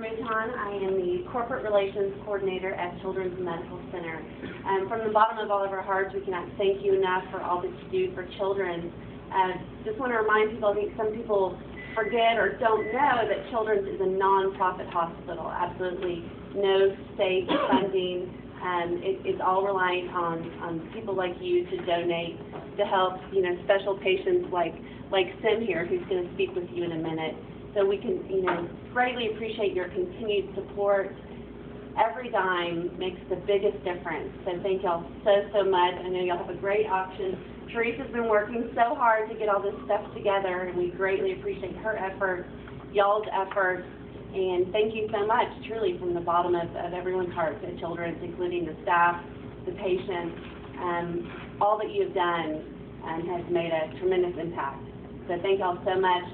Mouton. I am the Corporate Relations Coordinator at Children's Medical Center. From the bottom of all of our hearts, we cannot thank you enough for all that you do for children. Just want to remind people, I think some people forget or don't know that Children's is a non-profit hospital. Absolutely no state funding. It's all reliant on people like you to donate to help, special patients like Sim here, who's going to speak with you in a minute. So we can, greatly appreciate your continued support. Every dime makes the biggest difference. So thank y'all so much. I know y'all have a great auction. Teresa's been working so hard to get all this stuff together, and we greatly appreciate her effort, y'all's effort, and thank you so much, truly, from the bottom of everyone's hearts at Children's, including the staff, the patients. All that you've done has made a tremendous impact. So thank y'all so much.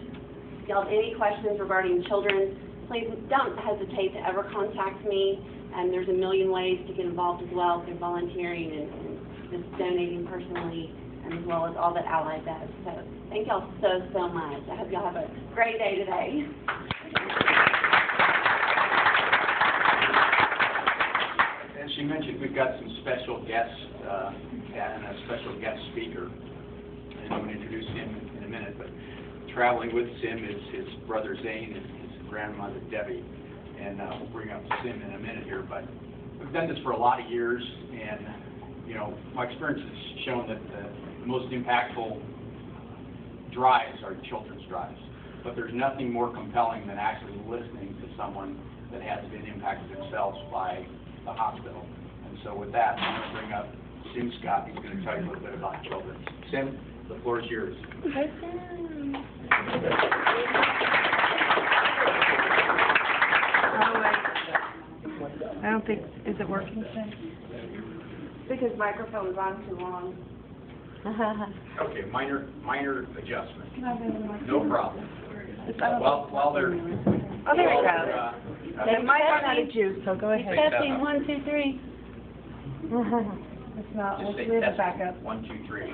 If y'all have any questions regarding Children's, please don't hesitate to ever contact me. There's a million ways to get involved as well through volunteering and just donating personally, as well as all that Ally does. So thank y'all so much. I hope y'all have a great day today. As she mentioned, we've got some special guests and a special guest speaker, and I'm going to introduce him in a minute. But traveling with Sim is his brother Zane and his grandmother Debbie, and we'll bring up Sim in a minute here. But we've done this for a lot of years, and my experience has shown that the most impactful drives are children's drives. But there's nothing more compelling than actually listening to someone that has been impacted themselves by the hospital. And so with that, I'm going to bring up Sim Scott. He's going to tell you a little bit about children. Sim, the floor is yours. Hi, Sim. I don't think, is it working, Sim? Because microphone's on too long. Okay, minor adjustment. Can I go to the microphone? No problem. While they're... Oh, there we go. It might run out of juice, so go ahead. Testing, 1, 2, 3. It's not, Just let's say leave it testing. back up. 1, 2, 3.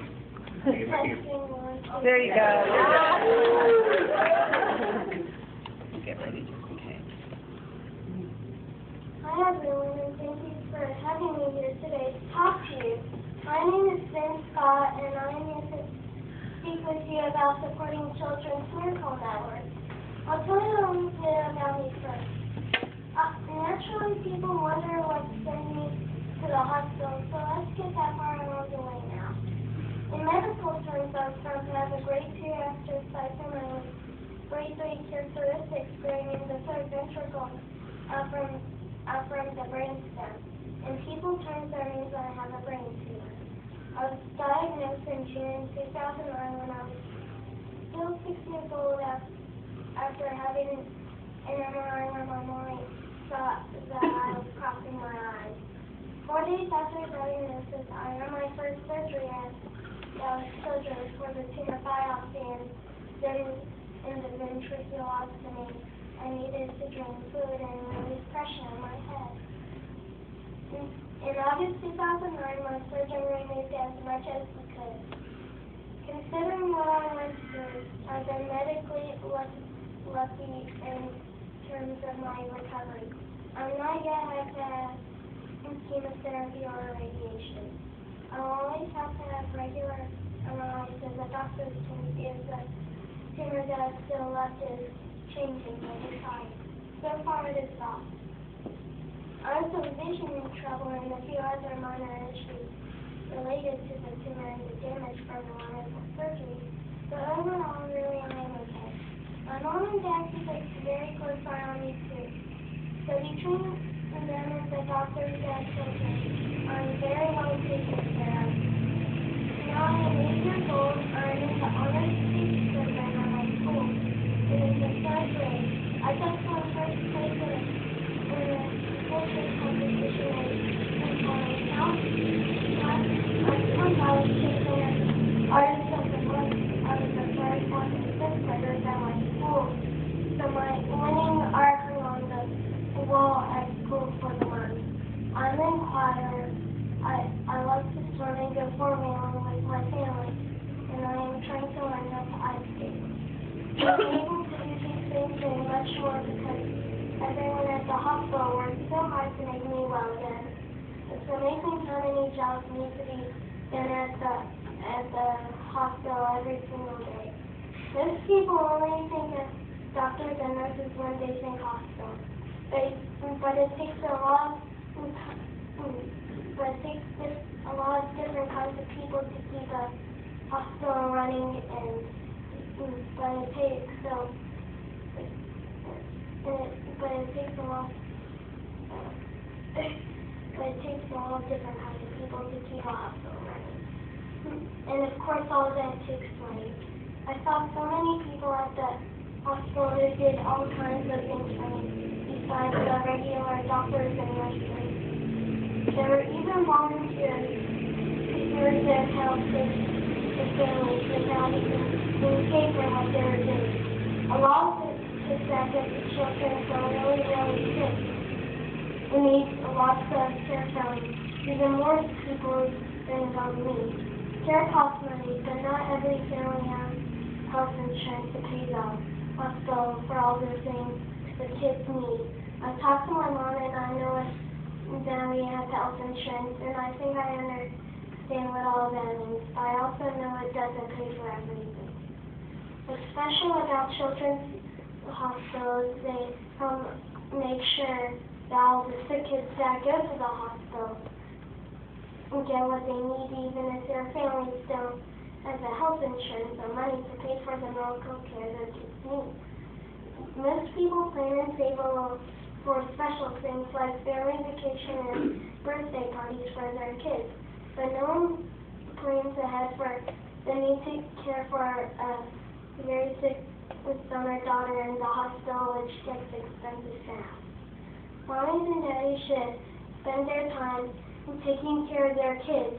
There you go. Get ready just in case. Hi everyone, and thank you for having me here today to talk to you. My name is Sim Scott, and I am here to speak with you about supporting Children's Miracle Network. I'll tell you a little bit about me first. Naturally, people wonder what sent me to the hospital, so let's get that part out of the way now. In medical terms, I was found to have a grade 2 astrocytoma with grade 3 characteristics bearing the third ventricle from the brain stem. In people terms, that means I have a brain tumor. I was diagnosed in June 2009 when I was still 6 years old after having an MRI where my mom thought that I was crossing my eyes. 4 days after diagnosis, I had my first surgery that was surgery for the tumor biopsy and then in the ventriculostomy. I needed to drain fluid and release pressure in my head. In August 2009, my surgeon removed as much as he could. Considering what I went through, I've been medically lucky in terms of my recovery. I'm not yet had to have chemotherapy or radiation. I'll always have to have regular MRIs so the doctors can see if the tumor that's still left is changing over time. So far it is not. I have some vision trouble and a few other minor issues related to the tumor and the damage from the wonderful surgery, but overall, really, I am okay. My mom and dad keep a very close eye on me too. So between them and the doctors and children, I'm very well taken care of. Now I am 8 years old. I'm in the honors speech program at my school. It is the 3rd grade. I just won first place in a culture competition in my town. I was chosen artist of the month. I was the first one in 5th graders at my school. So my winning art hung on the wall at school for the month. I'm in choir. I love to swim and go forming with my family, and I am trying to learn how to ice skate. I'm able to do these things and much more because everyone the hospital works so hard to make me well again. It's amazing how many jobs need to be done at the hospital every single day. Most people only think of doctors and nurses when they think hospital, but it takes a lot of different kinds of people to keep a hospital running, but it takes a lot of different kinds of people to keep a hospital running. And of course, all of that takes money. I saw so many people at the hospital who did all kinds of things for me, besides the regular doctors and nurses. There were even volunteers who were there to help the families without even being paid for what they were doing. A lot of it is that the children are really, really sick. It needs lots of care from even more people than on me. Care costs money, but not every family has health insurance to pay the hospital for all the things the kids need. I talked to my mom and I know that we have health insurance, and I think I understand what all that means, but I also know it doesn't pay for everything. What's special about children's hospitals, they make sure that all the sick kids that go to the hospital get what they need, even if their families don't have the health insurance or money to pay for the medical care their kids need. Most people plan and save a little for special things like family vacation and birthday parties for their kids, but no one plans ahead for the need to care for a very sick son or daughter in the hospital, which gets expensive fast. Mommies and daddies should spend their time taking care of their kids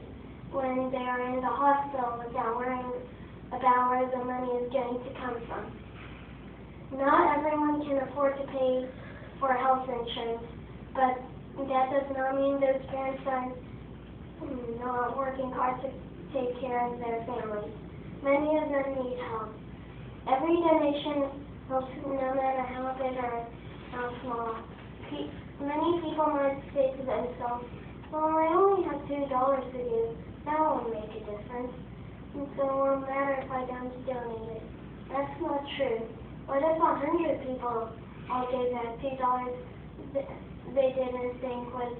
when they are in the hospital without worrying about where the money is going to come from. Not everyone can afford to pay for health insurance, but that does not mean those parents are not working hard to take care of their families. Many of them need help. Every donation helps, no matter how big or how small. Many people might say to themselves, well, I only have $2 to give. That won't make a difference. And so it won't matter if I don't donate it. That's not true. What if 100 people all gave that $2 they didn't think was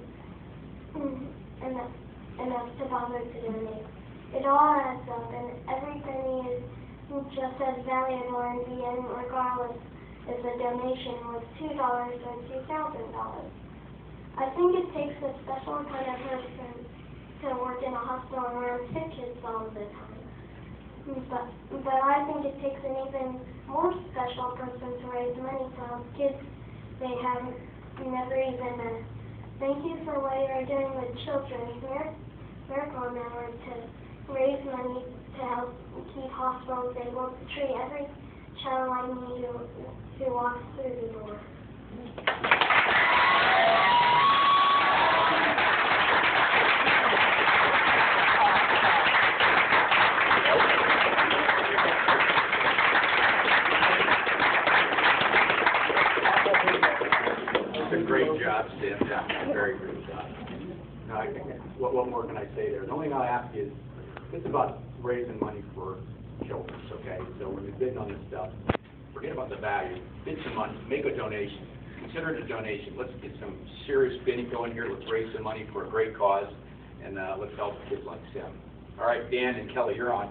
enough to bother to donate? It all adds up, and every penny is just as valuable in the end, regardless if the donation was $2 or $2,000. I think it takes a special kind of person to work in a hospital around sick kids all the time. But I think it takes an even more special person to raise money to help kids they have never even met. Thank you for what you're doing with Children's Miracle Network to raise money to help keep hospitals able to treat every child like me who walks through the door. Great job, Sim. Yeah, very great job. Now, what more can I say there? The only thing I'll ask you is, it's about raising money for children, okay? So when you're bidding on this stuff, forget about the value. Bid some money. Make a donation. Consider it a donation. Let's get some serious bidding going here. Let's raise some money for a great cause, and let's help kids like Sim. All right, Dan and Kelly, you're on.